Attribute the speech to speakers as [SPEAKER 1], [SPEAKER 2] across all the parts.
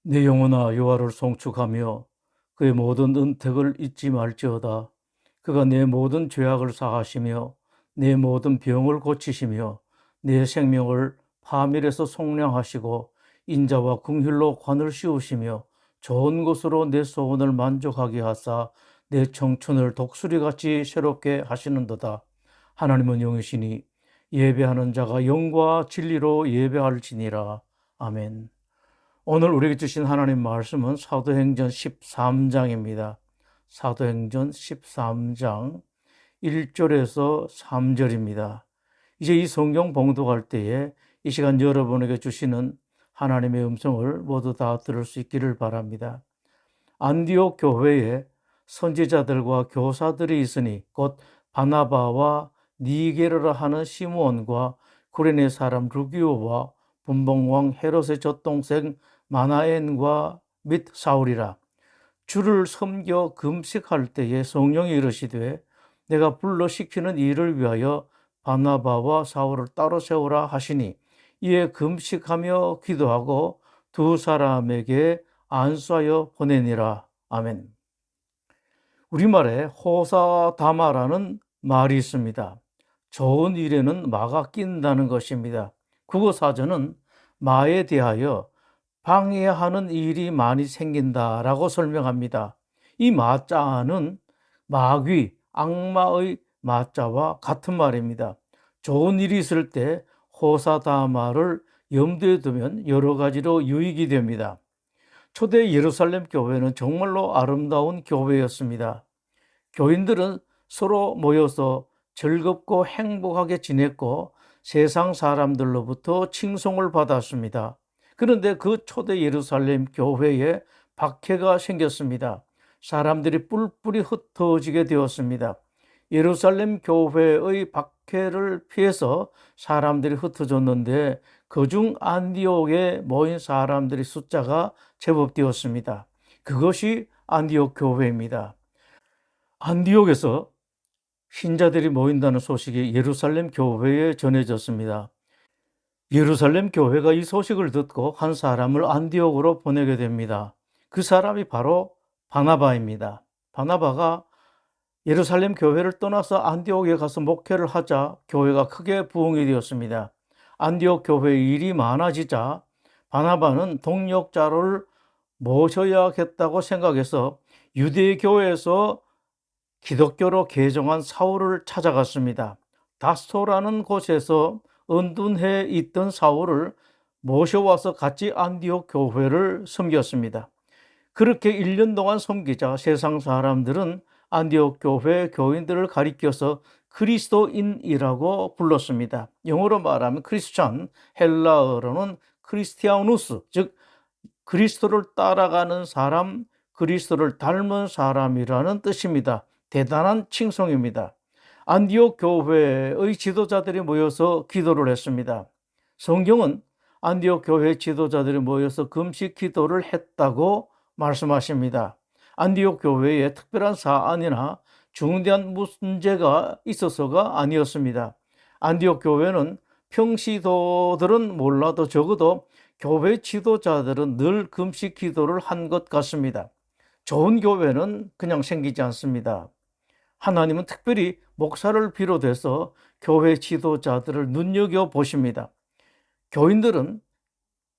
[SPEAKER 1] 내 영혼아 여호와를 송축하며 그의 모든 은택을 잊지 말지어다. 그가 내 모든 죄악을 사하시며 내 모든 병을 고치시며 내 생명을 파멸에서 속량하시고 인자와 긍휼로 관을 씌우시며 좋은 것으로 내 소원을 만족하게 하사 내 청춘을 독수리같이 새롭게 하시는도다. 하나님은 영이시니 예배하는 자가 영과 진리로 예배할지니라. 아멘. 오늘 우리에게 주신 하나님 말씀은 사도행전 13장입니다. 사도행전 13장 1절에서 3절입니다. 이제 이 성경 봉독할 때에 이 시간 여러분에게 주시는 하나님의 음성을 모두 다 들을 수 있기를 바랍니다. 안디옥 교회에 선지자들과 교사들이 있으니 곧 바나바와 니게르라 하는 시므온과 구레네 사람 루기오와 분봉왕 헤롯의 젖동생 마나엔과 및 사울이라. 주를 섬겨 금식할 때에 성령이 이르시되 내가 불러 시키는 일을 위하여 바나바와 사울을 따로 세우라 하시니 이에 금식하며 기도하고 두 사람에게 안수하여 보내니라. 아멘. 우리말에 호사다마라는 말이 있습니다. 좋은 일에는 마가 낀다는 것입니다. 국어사전은 마에 대하여 방해하는 일이 많이 생긴다라고 설명합니다. 이 마자는 마귀, 악마의 마자와 같은 말입니다. 좋은 일이 있을 때 호사다마를 염두에 두면 여러 가지로 유익이 됩니다. 초대 예루살렘 교회는 정말로 아름다운 교회였습니다. 교인들은 서로 모여서 즐겁고 행복하게 지냈고 세상 사람들로부터 칭송을 받았습니다. 그런데 그 초대 예루살렘 교회에 박해가 생겼습니다. 사람들이 뿔뿔이 흩어지게 되었습니다. 예루살렘 교회의 박해를 피해서 사람들이 흩어졌는데 그중 안디옥에 모인 사람들의 숫자가 제법 되었습니다. 그것이 안디옥 교회입니다. 안디옥에서 신자들이 모인다는 소식이 예루살렘 교회에 전해졌습니다. 예루살렘 교회가 이 소식을 듣고 한 사람을 안디옥으로 보내게 됩니다. 그 사람이 바로 바나바입니다. 바나바가 예루살렘 교회를 떠나서 안디옥에 가서 목회를 하자 교회가 크게 부흥이 되었습니다. 안디옥 교회의 일이 많아지자 바나바는 동역자를 모셔야겠다고 생각해서 유대 교회에서 기독교로 개종한 사울을 찾아갔습니다. 다소라는 곳에서 은둔해 있던 사울을 모셔와서 같이 안디옥 교회를 섬겼습니다. 그렇게 1년 동안 섬기자 세상 사람들은 안디옥 교회 교인들을 가리켜서 그리스도인이라고 불렀습니다. 영어로 말하면 크리스찬, 헬라어로는 크리스티아누스, 즉 그리스도를 따라가는 사람, 그리스도를 닮은 사람이라는 뜻입니다. 대단한 칭송입니다. 안디옥 교회의 지도자들이 모여서 기도를 했습니다. 성경은 안디옥 교회 지도자들이 모여서 금식 기도를 했다고 말씀하십니다. 안디옥 교회에 특별한 사안이나 중대한 문제가 있어서가 아니었습니다. 안디옥 교회는 평시도들은 몰라도 적어도 교회 지도자들은 늘 금식 기도를 한 것 같습니다. 좋은 교회는 그냥 생기지 않습니다. 하나님은 특별히 목사를 비롯해서 교회 지도자들을 눈여겨보십니다. 교인들은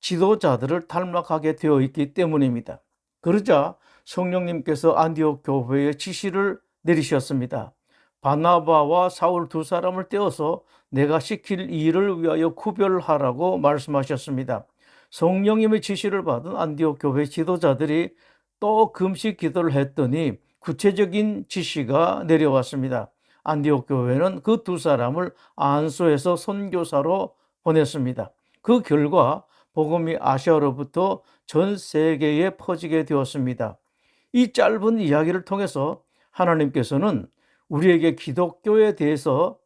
[SPEAKER 1] 지도자들을 닮아가게 되어 있기 때문입니다. 그러자 성령님께서 안디옥 교회에 지시를 내리셨습니다. 바나바와 사울 두 사람을 떼어서 내가 시킬 일을 위하여 구별하라고 말씀하셨습니다. 성령님의 지시를 받은 안디옥 교회 지도자들이 또 금식 기도를 했더니 구체적인 지시가 내려왔습니다. 안디옥 교회는 그 두 사람을 안수해서 선교사로 보냈습니다. 그 결과 복음이 아시아로부터 전 세계에 퍼지게 되었습니다. 이 짧은 이야기를 통해서 하나님께서는 우리에게 기독교에 대해서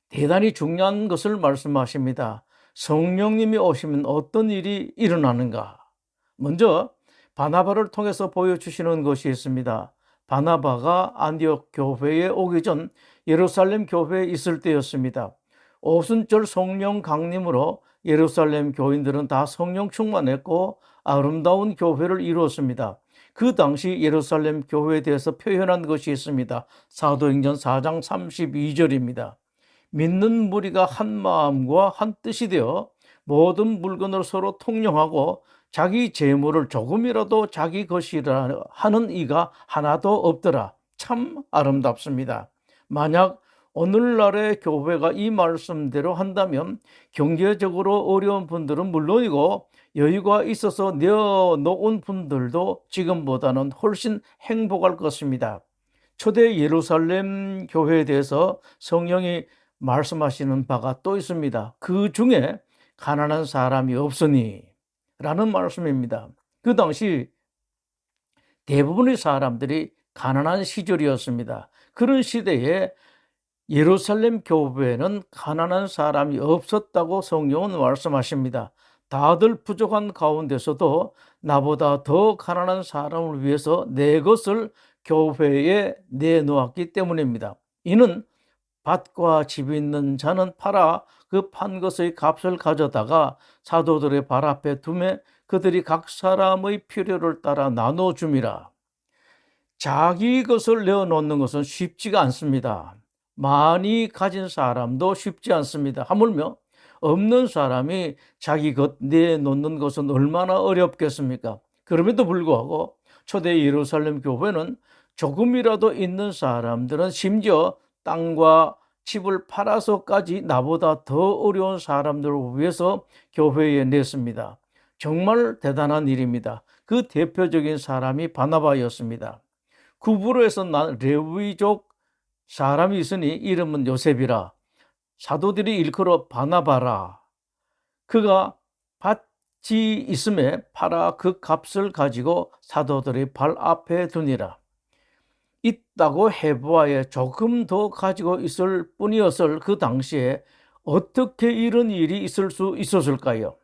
[SPEAKER 1] 대단히 중요한 것을 말씀하십니다. 성령님이 오시면 어떤 일이 일어나는가? 먼저 바나바를 통해서 보여주시는 것이 있습니다. 바나바가 안디옥 교회에 오기 전 예루살렘 교회에 있을 때였습니다. 오순절 성령 강림으로 예루살렘 교인들은 다 성령 충만했고 아름다운 교회를 이루었습니다. 그 당시 예루살렘 교회에 대해서 표현한 것이 있습니다. 사도행전 4장 32절입니다. 믿는 무리가 한 마음과 한 뜻이 되어 모든 물건을 서로 통용하고 자기 재물을 조금이라도 자기 것이라 하는 이가 하나도 없더라. 참 아름답습니다. 만약 오늘날의 교회가 이 말씀대로 한다면 경제적으로 어려운 분들은 물론이고 여유가 있어서 내어놓은 분들도 지금보다는 훨씬 행복할 것입니다. 초대 예루살렘 교회에 대해서 성령이 말씀하시는 바가 또 있습니다. 그 중에 가난한 사람이 없으니 라는 말씀입니다. 그 당시 대부분의 사람들이 가난한 시절이었습니다. 그런 시대에 예루살렘 교회에는 가난한 사람이 없었다고 성경은 말씀하십니다. 다들 부족한 가운데서도 나보다 더 가난한 사람을 위해서 내 것을 교회에 내놓았기 때문입니다. 이는 밭과 집이 있는 자는 팔아 그 판 것의 값을 가져다가 사도들의 발 앞에 두매 그들이 각 사람의 필요를 따라 나눠줌이라. 자기 것을 내어놓는 것은 쉽지가 않습니다. 많이 가진 사람도 쉽지 않습니다. 하물며 없는 사람이 자기 것 내놓는 것은 얼마나 어렵겠습니까? 그럼에도 불구하고 초대 예루살렘 교회는 조금이라도 있는 사람들은 심지어 땅과 집을 팔아서까지 나보다 더 어려운 사람들을 위해서 교회에 냈습니다. 정말 대단한 일입니다. 그 대표적인 사람이 바나바였습니다. 구브로에서 난 레위족 사람이 있으니 이름은 요셉이라. 사도들이 일컬어 바나바라. 그가 밭이 있음에 팔아 그 값을 가지고 사도들의 발 앞에 두니라. 있다고 해보아야 조금 더 가지고 있을 뿐이었을 그 당시에 어떻게 이런 일이 있을 수 있었을까요?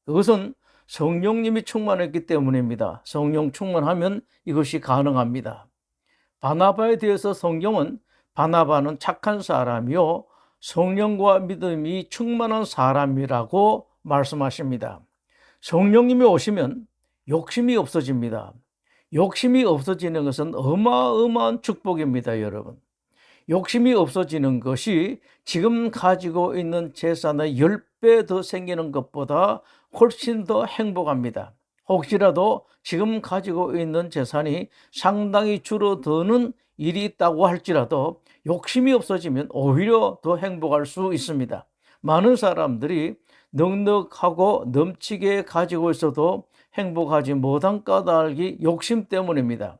[SPEAKER 1] 그것은 성령님이 충만했기 때문입니다. 성령 충만하면 이것이 가능합니다. 바나바에 대해서 성경은 바나바는 착한 사람이요 성령과 믿음이 충만한 사람이라고 말씀하십니다. 성령님이 오시면 욕심이 없어집니다. 욕심이 없어지는 것은 어마어마한 축복입니다, 여러분. 욕심이 없어지는 것이 지금 가지고 있는 재산의 10배 더 생기는 것보다 훨씬 더 행복합니다. 혹시라도 지금 가지고 있는 재산이 상당히 줄어드는 일이 있다고 할지라도 욕심이 없어지면 오히려 더 행복할 수 있습니다. 많은 사람들이 넉넉하고 넘치게 가지고 있어도 행복하지 못한 까닭이 욕심 때문입니다.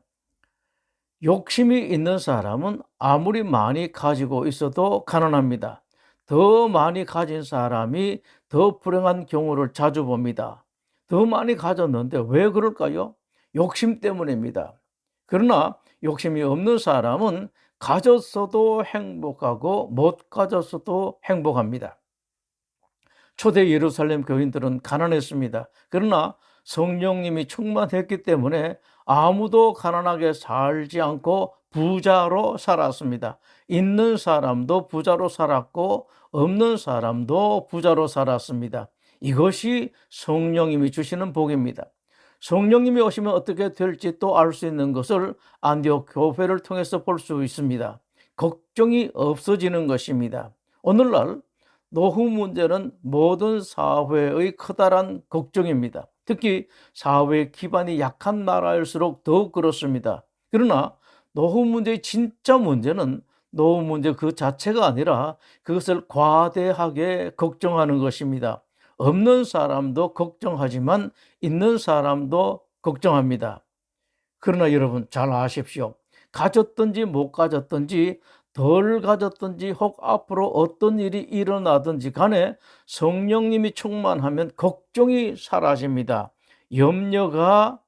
[SPEAKER 1] 욕심이 있는 사람은 아무리 많이 가지고 있어도 가난합니다. 더 많이 가진 사람이 더 불행한 경우를 자주 봅니다. 더 많이 가졌는데 왜 그럴까요? 욕심 때문입니다. 그러나 욕심이 없는 사람은 가졌어도 행복하고 못 가졌어도 행복합니다. 초대 예루살렘 교인들은 가난했습니다. 그러나 성령님이 충만했기 때문에 아무도 가난하게 살지 않고 부자로 살았습니다. 있는 사람도 부자로 살았고 없는 사람도 부자로 살았습니다. 이것이 성령님이 주시는 복입니다. 성령님이 오시면 어떻게 될지 또 알 수 있는 것을 안디옥 교회를 통해서 볼 수 있습니다. 걱정이 없어지는 것입니다. 오늘날 노후 문제는 모든 사회의 커다란 걱정입니다. 특히 사회 기반이 약한 나라일수록 더욱 그렇습니다. 그러나 노후 문제의 진짜 문제는 노후 문제 그 자체가 아니라 그것을 과대하게 걱정하는 것입니다. 없는 사람도 걱정하지만 있는 사람도 걱정합니다. 그러나 여러분 잘 아십시오. 가졌든지 못 가졌든지 덜 가졌든지 혹 앞으로 어떤 일이 일어나든지 간에 성령님이 충만하면 걱정이 사라집니다. 염려가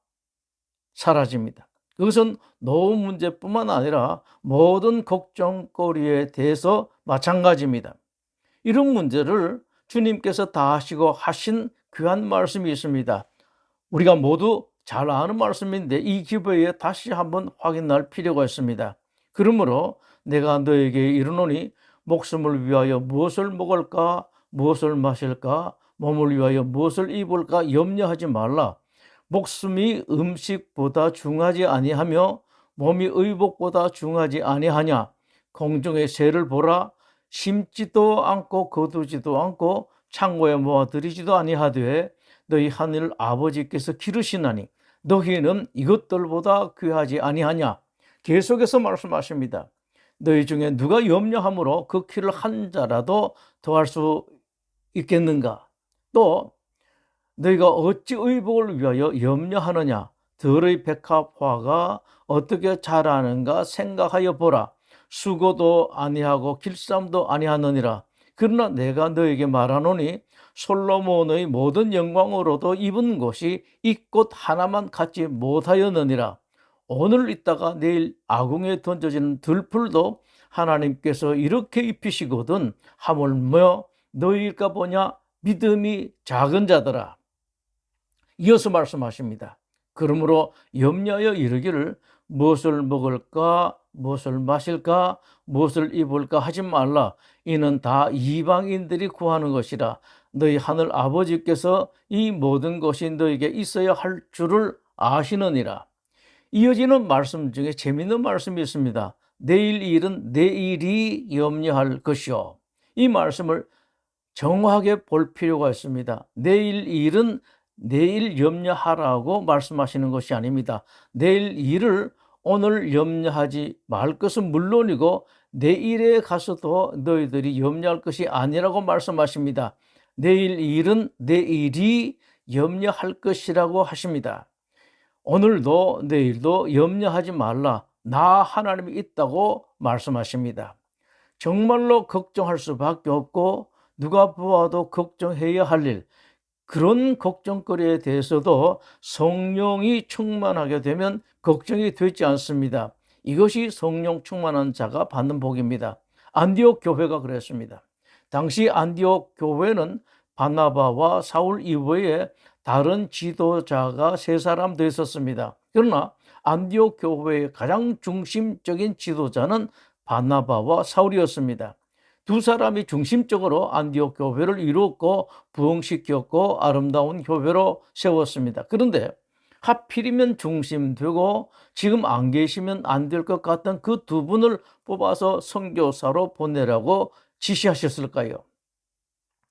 [SPEAKER 1] 사라집니다. 그것은 노후 문제뿐만 아니라 모든 걱정거리에 대해서 마찬가지입니다. 이런 문제를 주님께서 다 하시고 하신 귀한 말씀이 있습니다. 우리가 모두 잘 아는 말씀인데 이 기회에 다시 한번 확인할 필요가 있습니다. 그러므로 내가 너에게 이르노니 목숨을 위하여 무엇을 먹을까 무엇을 마실까 몸을 위하여 무엇을 입을까 염려하지 말라. 목숨이 음식보다 중하지 아니하며 몸이 의복보다 중하지 아니하냐. 공중의 새를 보라. 심지도 않고 거두지도 않고 창고에 모아들이지도 아니하되 너희 하늘 아버지께서 기르시나니 너희는 이것들보다 귀하지 아니하냐. 계속해서 말씀하십니다. 너희 중에 누가 염려함으로 그 키를 한 자라도 더할 수 있겠는가. 또 너희가 어찌 의복을 위하여 염려하느냐. 들의 백합화가 어떻게 자라는가 생각하여 보라. 수고도 아니하고 길쌈도 아니하느니라. 그러나 내가 너에게 말하노니 솔로몬의 모든 영광으로도 입은 것이 이 꽃 하나만 갖지 못하였느니라. 오늘 있다가 내일 아궁에 던져지는 들풀도 하나님께서 이렇게 입히시거든 하물며 너희일까 보냐. 믿음이 작은 자들아. 이어서 말씀하십니다. 그러므로 염려하여 이르기를 무엇을 먹을까, 무엇을 마실까, 무엇을 입을까 하지 말라. 이는 다 이방인들이 구하는 것이라. 너희 하늘 아버지께서 이 모든 것이 너에게 있어야 할 줄을 아시느니라. 이어지는 말씀 중에 재미있는 말씀이 있습니다. 내일 일은 내일이 염려할 것이요. 이 말씀을 정확하게 볼 필요가 있습니다. 내일 일은 내일 염려하라고 말씀하시는 것이 아닙니다. 내일 일을 오늘 염려하지 말 것은 물론이고 내일에 가서도 너희들이 염려할 것이 아니라고 말씀하십니다. 내일 일은 내일이 염려할 것이라고 하십니다. 오늘도 내일도 염려하지 말라. 나 하나님이 있다고 말씀하십니다. 정말로 걱정할 수밖에 없고 누가 보아도 걱정해야 할 일, 그런 걱정거리에 대해서도 성령이 충만하게 되면 걱정이 되지 않습니다. 이것이 성령 충만한 자가 받는 복입니다. 안디옥 교회가 그랬습니다. 당시 안디옥 교회는 바나바와 사울 이외에 다른 지도자가 3사람 더 있었습니다. 그러나 안디옥 교회의 가장 중심적인 지도자는 바나바와 사울이었습니다. 두 사람이 중심적으로 안디옥 교회를 이루었고 부흥시켰고 아름다운 교회로 세웠습니다. 그런데 하필이면 중심되고 지금 안 계시면 안 될 것 같던 그 두 분을 뽑아서 선교사로 보내라고 지시하셨을까요?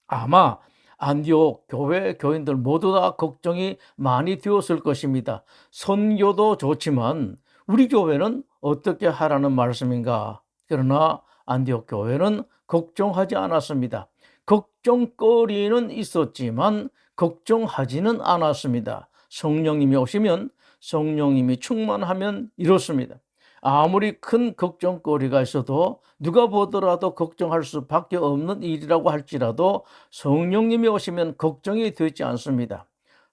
[SPEAKER 1] 아마 안디옥 교회 교인들 모두 다 걱정이 많이 되었을 것입니다. 선교도 좋지만 우리 교회는 어떻게 하라는 말씀인가? 그러나 안디옥 교회는 걱정하지 않았습니다. 걱정거리는 있었지만 걱정하지는 않았습니다. 성령님이 오시면, 성령님이 충만하면 이렇습니다. 아무리 큰 걱정거리가 있어도 누가 보더라도 걱정할 수밖에 없는 일이라고 할지라도 성령님이 오시면 걱정이 되지 않습니다.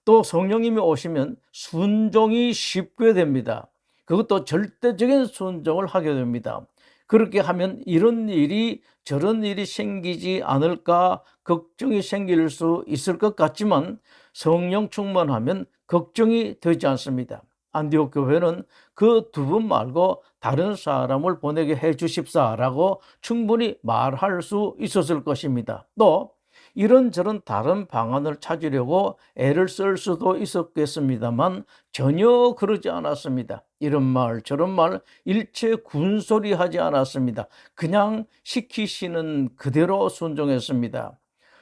[SPEAKER 1] 또 성령님이 오시면 순종이 쉽게 됩니다. 그것도 절대적인 순종을 하게 됩니다. 그렇게 하면 이런 일이 저런 일이 생기지 않을까 걱정이 생길 수 있을 것 같지만 성령 충만하면 걱정이 되지 않습니다. 안디옥 교회는 그 두 분 말고 다른 사람을 보내게 해 주십사라고 충분히 말할 수 있었을 것입니다. 또 이런저런 다른 방안을 찾으려고 애를 쓸 수도 있었겠습니다만 전혀 그러지 않았습니다. 이런 말 저런 말 일체 군소리하지 않았습니다. 그냥 시키시는 그대로 순종했습니다.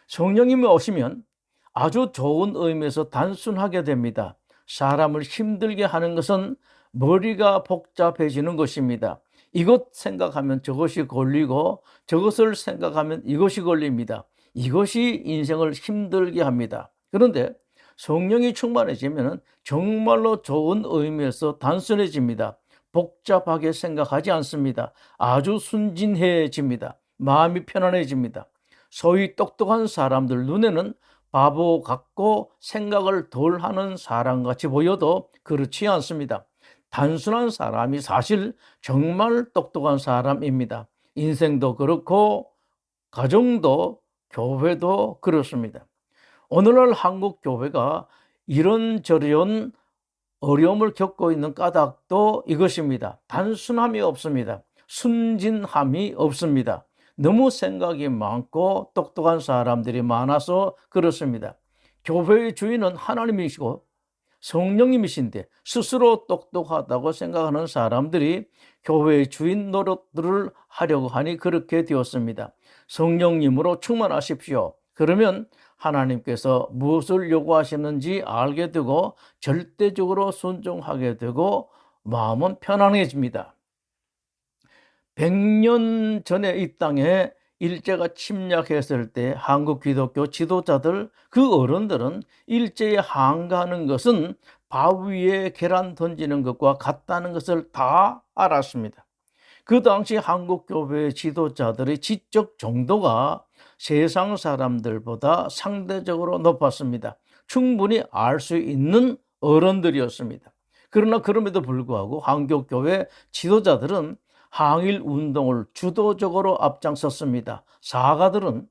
[SPEAKER 1] 성령님이 오시면 아주 좋은 의미에서 단순하게 됩니다. 사람을 힘들게 하는 것은 머리가 복잡해지는 것입니다. 이것 생각하면 저것이 걸리고 저것을 생각하면 이것이 걸립니다. 이것이 인생을 힘들게 합니다. 그런데 성령이 충만해지면 정말로 좋은 의미에서 단순해집니다. 복잡하게 생각하지 않습니다. 아주 순진해집니다. 마음이 편안해집니다. 소위 똑똑한 사람들 눈에는 바보 같고 생각을 덜 하는 사람같이 보여도 그렇지 않습니다. 단순한 사람이 사실 정말 똑똑한 사람입니다. 인생도 그렇고 가정도 교회도 그렇습니다. 오늘날 한국 교회가 이런저런 어려움을 겪고 있는 까닭도 이것입니다. 단순함이 없습니다. 순진함이 없습니다. 너무 생각이 많고 똑똑한 사람들이 많아서 그렇습니다. 교회의 주인은 하나님이시고 성령님이신데 스스로 똑똑하다고 생각하는 사람들이 교회의 주인 노릇들을 하려고 하니 그렇게 되었습니다. 성령님으로 충만하십시오. 그러면 하나님께서 무엇을 요구하시는지 알게 되고 절대적으로 순종하게 되고 마음은 편안해집니다. 100년 전에 이 땅에 일제가 침략했을 때 한국 기독교 지도자들, 그 어른들은 일제에 항거하는 것은 밥 위에 계란 던지는 것과 같다는 것을 다 알았습니다. 그 당시 한국 교회의 지도자들의 지적 정도가 세상 사람들보다 상대적으로 높았습니다. 충분히 알 수 있는 어른들이었습니다. 그러나 그럼에도 불구하고 한국 교회 지도자들은 항일 운동을 주도적으로 앞장섰습니다. 사가들은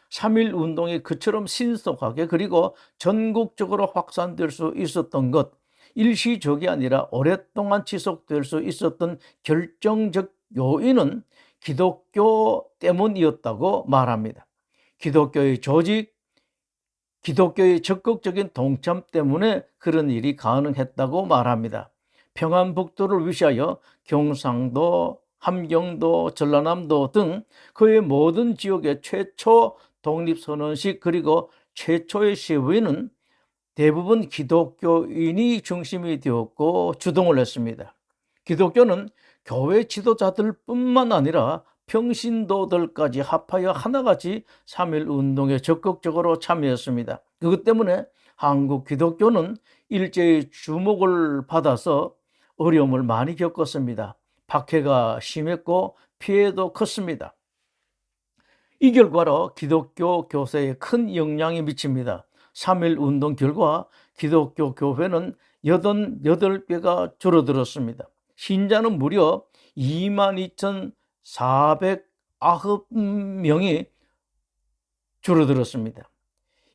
[SPEAKER 1] 3.1 운동이 그처럼 신속하게 그리고 전국적으로 확산될 수 있었던 것, 일시적이 아니라 오랫동안 지속될 수 있었던 결정적 요인은 기독교 때문이었다고 말합니다. 기독교의 조직, 기독교의 적극적인 동참 때문에 그런 일이 가능했다고 말합니다. 평안북도를 위시하여 경상도, 함경도, 전라남도 등 그의 모든 지역의 최초 독립선언식 그리고 최초의 시위는 대부분 기독교인이 중심이 되었고 주동을 했습니다. 기독교는 교회 지도자들뿐만 아니라 평신도들까지 합하여 하나같이 3.1 운동에 적극적으로 참여했습니다. 그것 때문에 한국 기독교는 일제의 주목을 받아서 어려움을 많이 겪었습니다. 박해가 심했고 피해도 컸습니다. 이 결과로 기독교 교세에 큰 영향이 미칩니다. 3.1 운동 결과 기독교 교회는 88배가 줄어들었습니다. 신자는 무려 22,409명이 줄어들었습니다.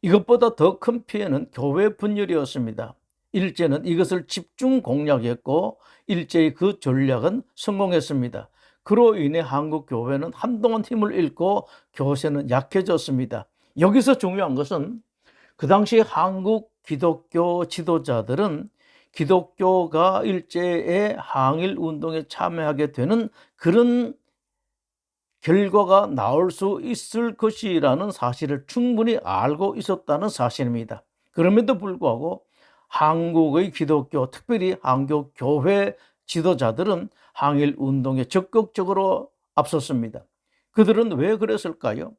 [SPEAKER 1] 이것보다 더 큰 피해는 교회 분열이었습니다. 일제는 이것을 집중 공략했고 일제의 그 전략은 성공했습니다. 그로 인해 한국 교회는 한동안 힘을 잃고 교세는 약해졌습니다. 여기서 중요한 것은 그 당시 한국 기독교 지도자들은 기독교가 일제의 항일 운동에 참여하게 되는 그런 결과가 나올 수 있을 것이라는 사실을 충분히 알고 있었다는 사실입니다. 그럼에도 불구하고 한국의 기독교, 특별히 한국 교회 지도자들은 항일 운동에 적극적으로 앞섰습니다. 그들은 왜 그랬을까요?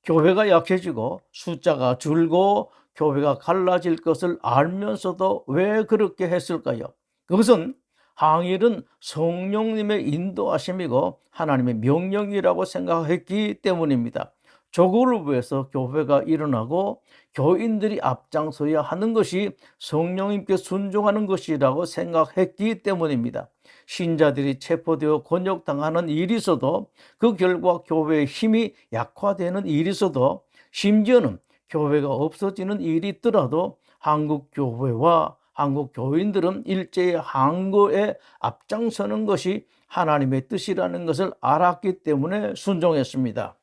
[SPEAKER 1] 교회가 약해지고 숫자가 줄고 교회가 갈라질 것을 알면서도 왜 그렇게 했을까요? 그것은 항일은 성령님의 인도하심이고 하나님의 명령이라고 생각했기 때문입니다. 조국을 위해서 교회가 일어나고 교인들이 앞장서야 하는 것이 성령님께 순종하는 것이라고 생각했기 때문입니다. 신자들이 체포되어 곤욕당하는 일이 있어도 그 결과 교회의 힘이 약화되는 일이 있어도 심지어는 교회가 없어지는 일이 있더라도 한국 교회와 한국 교인들은 일제의 항거에 앞장서는 것이 하나님의 뜻이라는 것을 알았기 때문에 순종했습니다.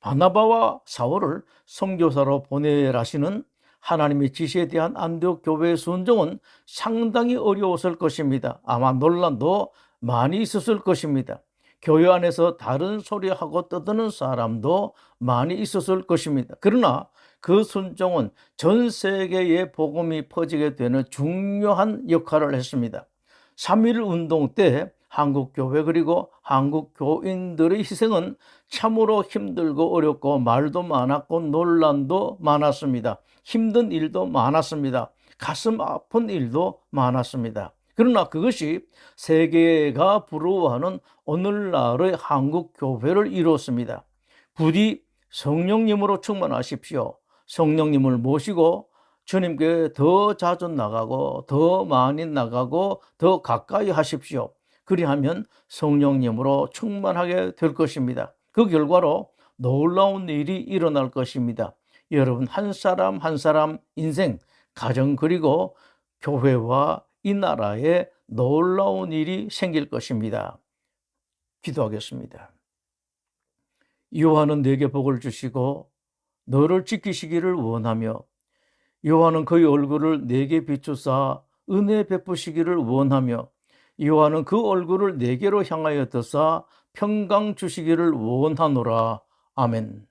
[SPEAKER 1] 바나바와 사울을 선교사로 보내라시는 하나님의 지시에 대한 안디옥 교회의 순종은 상당히 어려웠을 것입니다. 아마 논란도 많이 있었을 것입니다. 교회 안에서 다른 소리하고 떠드는 사람도 많이 있었을 것입니다. 그러나 그 순종은 전 세계에 복음이 퍼지게 되는 중요한 역할을 했습니다. 3.1 운동 때 한국 교회 그리고 한국 교인들의 희생은 참으로 힘들고 어렵고 말도 많았고 논란도 많았습니다. 힘든 일도 많았습니다. 가슴 아픈 일도 많았습니다. 그러나 그것이 세계가 부러워하는 오늘날의 한국 교회를 이루었습니다. 부디 성령님으로 충만하십시오. 성령님을 모시고 주님께 더 자주 나가고 더 많이 나가고 더 가까이 하십시오. 그리하면 성령님으로 충만하게 될 것입니다. 그 결과로 놀라운 일이 일어날 것입니다. 여러분 한 사람 한 사람 인생, 가정 그리고 교회와 이 나라에 놀라운 일이 생길 것입니다. 기도하겠습니다. 여호와는 내게 복을 주시고 너를 지키시기를 원하며 여호와는 그의 얼굴을 내게 비추사 은혜 베푸시기를 원하며 여호와는 그 얼굴을 내게로 향하여 드사 평강 주시기를 원하노라. 아멘.